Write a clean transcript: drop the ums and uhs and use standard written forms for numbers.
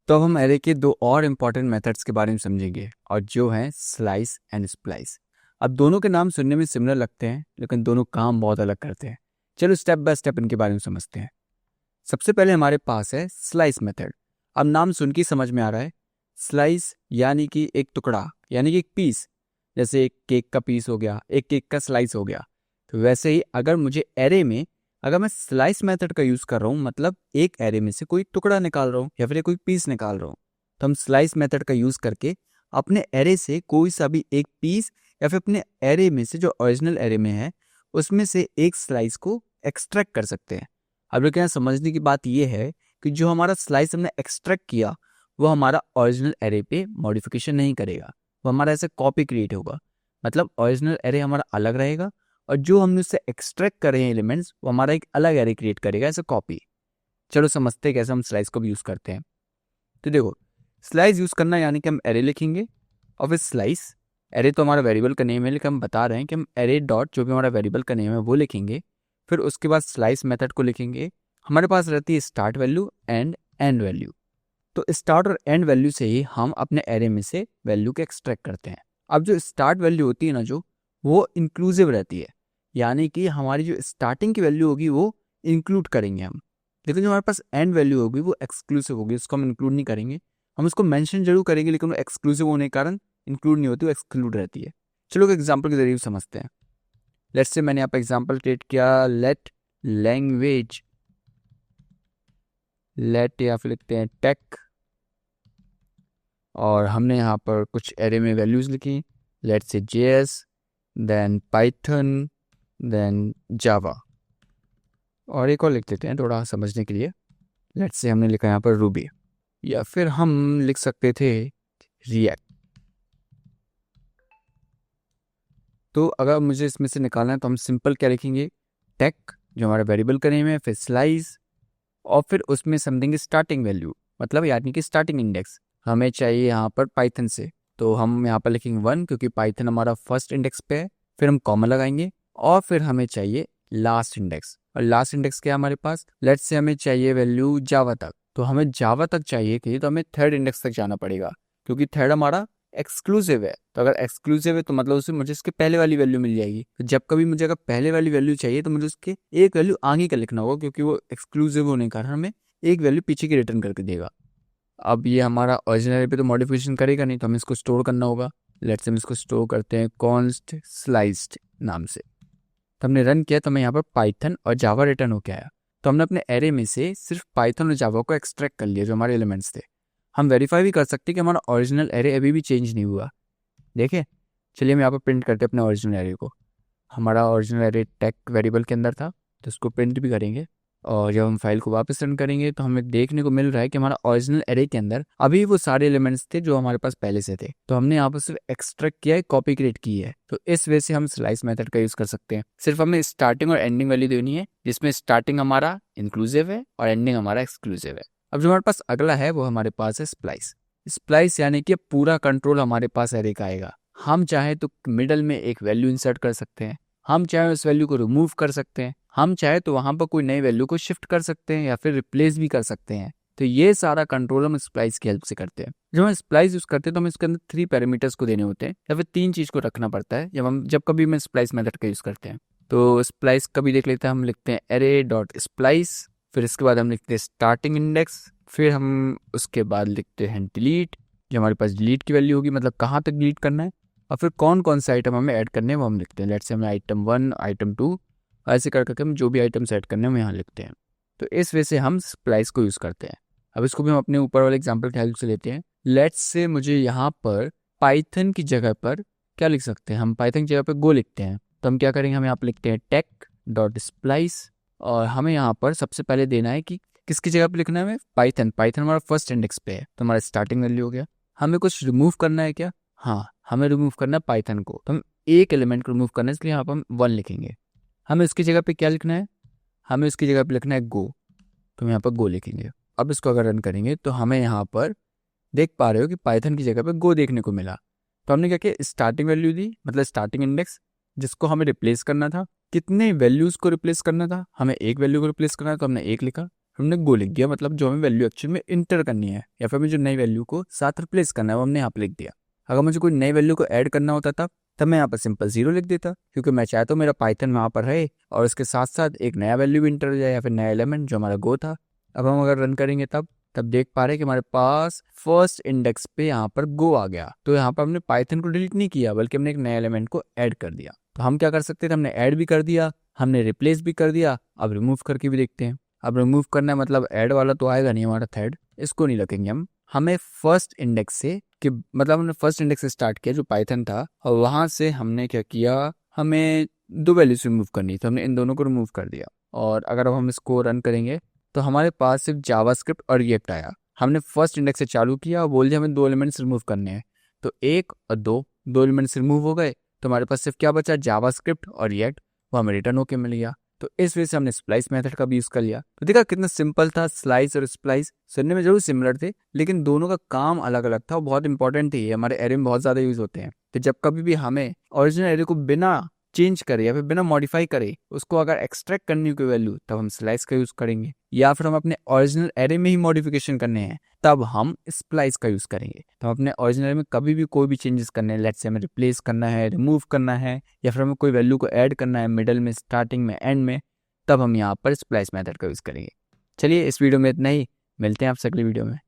तो अब हम एरे के दो और इम्पॉर्टेंट मेथड्स के बारे में समझेंगे और जो हैं स्लाइस एंड स्प्लाइस। अब दोनों के नाम सुनने में सिमिलर लगते हैं लेकिन दोनों काम बहुत अलग करते हैं। चलो स्टेप बाय स्टेप इनके बारे में समझते हैं। सबसे पहले हमारे पास है स्लाइस मेथड। अब नाम सुन के समझ में आ रहा है, स्लाइस यानी कि एक टुकड़ा, यानी कि एक पीस। जैसे एक केक का पीस हो गया, एक केक का स्लाइस हो गया। तो वैसे ही अगर मुझे एरे में अगर मैं स्लाइस मेथड का यूज कर रहा हूँ, मतलब एक एरे में से कोई टुकड़ा निकाल रहा हूँ या फिर कोई पीस निकाल रहा हूँ, तो हम स्लाइस मेथड का यूज करके अपने एरे से कोई सा भी एक पीस या फिर अपने एरे में से जो ओरिजिनल एरे में है उसमें से एक स्लाइस को एक्सट्रैक्ट कर सकते हैं। अब लेकिन यहाँ समझने की बात यह है कि जो हमारा स्लाइस हमने एक्सट्रैक्ट किया वो हमारा ओरिजिनल एरे पे मॉडिफिकेशन नहीं करेगा, वो हमारा ऐसे कॉपी क्रिएट होगा। मतलब ओरिजिनल एरे हमारा अलग रहेगा और जो हमने उससे एक्सट्रैक्ट करे हैं एलिमेंट्स वो हमारा एक अलग एरे क्रिएट करेगा ऐसे कॉपी। चलो समझते हैं कैसे हम स्लाइस को भी यूज़ करते हैं। तो देखो, स्लाइस यूज़ करना यानी कि हम एरे लिखेंगे और फिर स्लाइस। एरे तो हमारा वेरिएबल का नेम है लेकिन हम बता रहे हैं कि हम एरे डॉट जो भी हमारा वेरिएबल का नेम है वो लिखेंगे। फिर उसके बाद स्लाइस मेथड को लिखेंगे। हमारे पास रहती है start value and and value. तो स्टार्ट और एंड वैल्यू से ही हम अपने एरे में से वैल्यू को एक्सट्रैक्ट करते हैं। अब जो स्टार्ट वैल्यू होती है ना, जो वो इंक्लूसिव रहती है, यानी कि हमारी जो स्टार्टिंग की वैल्यू होगी वो इंक्लूड करेंगे हम, लेकिन जो हमारे पास एंड वैल्यू होगी वो एक्सक्लूसिव होगी, उसको हम इंक्लूड नहीं करेंगे। हम उसको मेंशन जरूर करेंगे लेकिन वो एक्सक्लूसिव होने के कारण इंक्लूड नहीं होती, वो एक्सक्लूड रहती है। चलो एक एग्जाम्पल के जरिए समझते हैं। लेट्स से मैंने यहाँ पर एग्जाम्पल क्रिएट किया, लेट लैंग्वेज, लेट या फिर लिखते हैं टेक, और हमने यहाँ पर कुछ एरे में वैल्यूज़ लिखी। Let's say JS, then Python, then Java, और एक और लिख देते हैं थोड़ा समझने के लिए। लेट्स से हमने लिखा यहाँ पर रूबी, या फिर हम लिख सकते थे रिएक्ट। तो अगर मुझे इसमें से निकालना है तो हम सिंपल क्या लिखेंगे, टेक जो हमारा वेरिएबल का नेम है, फिर स्लाइस, और फिर उसमें समझेंगे स्टार्टिंग वैल्यू, मतलब यानी कि स्टार्टिंग इंडेक्स हमें चाहिए यहाँ पर पाइथन से। तो हम यहाँ पर लिखेंगे 1 क्योंकि पाइथन हमारा फर्स्ट इंडेक्स पे है। फिर हम कॉमा लगाएंगे और फिर हमें चाहिए लास्ट इंडेक्स, और लास्ट इंडेक्स क्या है हमारे पास, लेट्स से हमें चाहिए वैल्यू जावा तक। तो हमें जावा तक चाहिए थी तो हमें थर्ड इंडेक्स तक जाना पड़ेगा क्योंकि थर्ड हमारा एक्सक्लूसिव है। तो अगर एक्सक्लूसिव है तो मतलब उससे मुझे इसके पहले वाली वैल्यू मिल जाएगी। तो जब कभी मुझे अगर पहले वाली वैल्यू चाहिए तो मुझे उसके एक वैल्यू आगे का लिखना होगा क्योंकि वो एक्सक्लूसिव होने के कारण हमें एक वैल्यू पीछे की रिटर्न करके देगा। अब ये हमारा ओरिजिनल पे तो मॉडिफिकेशन करेगा नहीं, तो हमें इसको स्टोर करना होगा। लेट्स से हम इसको स्टोर करते हैं कॉन्स्ट स्लाइस्ड नाम से। तो हमने रन किया तो हमें यहाँ पर पाइथन और जावा रिटर्न होके आया। तो हमने अपने एरे में से सिर्फ पाइथन और जावा को एक्सट्रैक्ट कर लिया जो हमारे एलिमेंट्स थे। हम वेरीफाई भी कर सकते हैं कि हमारा ओरिजिनल एरे अभी भी चेंज नहीं हुआ। देखिए, चलिए हम यहाँ पर प्रिंट करते हैं अपने ओरिजिनल एरे को। हमारा ओरिजिनल एरे टेक वेरिएबल के अंदर था तो उसको प्रिंट भी करेंगे, और जब हम फाइल को वापस रन करेंगे तो हमें देखने को मिल रहा है कि हमारा ओरिजिनल एरे के अंदर अभी वो सारे एलिमेंट्स थे जो हमारे पास पहले से थे। तो हमने यहाँ पर सिर्फ एक्सट्रैक्ट किया है, कॉपी क्रिएट की है। तो इस वजह से हम स्लाइस मेथड का यूज कर सकते हैं। सिर्फ हमें स्टार्टिंग और एंडिंग वैल्यू देनी है जिसमें स्टार्टिंग हमारा इंक्लूसिव है और एंडिंग हमारा एक्सक्लूसिव है। अब जो हमारे पास अगला है वो हमारे पास है स्प्लाइस। स्प्लाइस यानी कि पूरा कंट्रोल हमारे पास एरे का आएगा। हम चाहे तो मिडल में एक वैल्यू इंसर्ट कर सकते हैं, हम चाहे उस वैल्यू को रिमूव कर सकते हैं, हम चाहे तो वहां पर कोई नई वैल्यू को शिफ्ट कर सकते हैं या फिर रिप्लेस भी कर सकते हैं। तो ये सारा कंट्रोल हम स्प्लाइस की हेल्प से करते हैं। जब हम स्प्लाइस यूज करते हैं तो हम इसके अंदर 3 पैरामीटर्स को देने होते हैं या फिर 3 चीज को रखना पड़ता है जब कभी हम स्प्लाइस मेथड का यूज करते हैं। तो स्प्लाइस कभी देख लेते हैं, हम लिखते हैं एरे डॉट स्प्लाइस, फिर इसके बाद हम लिखते हैं स्टार्टिंग इंडेक्स, फिर हम उसके बाद लिखते हैं डिलीट, जो हमारे पास डिलीट की वैल्यू होगी, मतलब कहाँ तक डिलीट करना है, और फिर कौन कौन से आइटम हमें ऐड करने हैं वो हम लिखते हैं। लेट्स से हमें आइटम 1, आइटम 2, ऐसे करके हम जो भी आइटम्स ऐड करने हैं हम यहाँ लिखते हैं। तो इस वजह से हम स्प्लाइस को यूज़ करते हैं। अब इसको भी हम अपने ऊपर वाले एग्जाम्पल की हेल्प से लेते हैं। लेट्स से मुझे यहाँ पर पाइथन की जगह पर क्या लिख सकते हैं, हम पाइथन की जगह पर गो लिखते हैं। तो हम क्या करेंगे, हम यहाँ पर लिखते हैं टेक डॉट स्प्लाइस, और हमें यहाँ पर सबसे पहले देना है कि किसकी जगह पर लिखना है, हमें पाइथन। पाइथन हमारा फर्स्ट इंडेक्स पे है तो हमारा स्टार्टिंग वैल्यू हो गया। हमें कुछ रिमूव करना है क्या, हाँ हमें रिमूव करना है पाइथन को, तो हम एक एलिमेंट को रिमूव करना है, इसलिए यहाँ पर हम 1 लिखेंगे। हमें उसकी जगह पे क्या लिखना है, हमें उसकी जगह पे लिखना है गो, तो हम यहाँ पर गो लिखेंगे। अब इसको अगर रन करेंगे तो हमें यहाँ पर देख पा रहे हो कि पाइथन की जगह पे गो देखने को मिला। तो हमने क्या किया, स्टार्टिंग वैल्यू दी, मतलब स्टार्टिंग इंडेक्स जिसको हमें रिप्लेस करना था। कितने वैल्यूज़ को रिप्लेस करना था, हमें एक वैल्यू को रिप्लेस करना था तो हमने 1 लिखा। हमने गो लिख दिया, मतलब जो हमें वैल्यू एक्चुअल में इंटर करनी है या फिर हमें जो नई वैल्यू को साथ रिप्लेस करना है वो हमने यहाँ पे लिख दिया। अगर मुझे कोई नई वैल्यू को ऐड करना होता तब मैं यहाँ पर सिंपल 0 लिख देता, क्योंकि मैं चाहता हूँ मेरा पाइथन वहाँ पर रहे और उसके साथ साथ एक नया वैल्यू भी इंटर हो जाए या फिर नया एलिमेंट जो हमारा गो था। अब हम अगर रन करेंगे तब देख पा रहे हैं कि हमारे पास फर्स्ट इंडेक्स पे यहाँ पर गो आ गया। तो यहाँ पर हमने पाइथन को डिलीट नहीं किया बल्कि हमने एक नया एलिमेंट को ऐड कर दिया। तो हम क्या कर सकते थे, हमने ऐड भी कर दिया, हमने रिप्लेस भी कर दिया। अब रिमूव करके भी देखते हैं। अब रिमूव करना है मतलब ऐड वाला तो आएगा नहीं हमारा थ्रेड, इसको नहीं रखेंगे हम। हमें फर्स्ट इंडेक्स से कि मतलब हमने फर्स्ट इंडेक्स से स्टार्ट किया जो पाइथन था, और वहां से हमने क्या किया, हमें 2 वैल्यूज रिमूव करनी, तो हमने इन दोनों को रिमूव कर दिया। और अगर अब हम इसको रन करेंगे तो हमारे पास सिर्फ जावास्क्रिप्ट और रिएक्ट आया। हमने फर्स्ट इंडेक्स से चालू किया और बोल दिया हमें 2 एलिमेंट्स रिमूव करने हैं, तो 1 और 2 एलिमेंट्स रिमूव हो गए। तो हमारे पास सिर्फ क्या बचा, जावास्क्रिप्ट और रिएक्ट, वो हमें रिटर्न होके मिल गया। तो इस वजह से हमने स्प्लाइस मेथड का भी यूज कर लिया। तो देखा कितना सिंपल था। स्लाइस और स्प्लाइस सुनने में जरूर सिमिलर थे, लेकिन दोनों का काम अलग अलग था और बहुत इंपॉर्टेंट थे। ये हमारे एरे में बहुत ज्यादा यूज होते हैं। तो जब कभी भी हमें ओरिजिनल एरे को बिना चेंज करे या फिर बिना मॉडिफाई करे उसको अगर एक्सट्रैक्ट करनी कोई वैल्यू, तब हम स्लाइस का यूज करेंगे। या फिर हम अपने ओरिजिनल एरे में ही मॉडिफिकेशन करने हैं, तब हम स्प्लाइस का यूज करेंगे। तो हम अपने ओरिजिनल एरे में कभी भी कोई भी चेंजेस करने हैं, लेट्स से हमें रिप्लेस करना है, रिमूव करना है, या फिर हमें कोई वैल्यू को ऐड करना है मिडल में, स्टार्टिंग में, एंड में, तब हम यहाँ पर स्प्लाइस मेथड का यूज करेंगे। चलिए इस वीडियो में इतना ही, मिलते हैं आपसे अगली वीडियो में।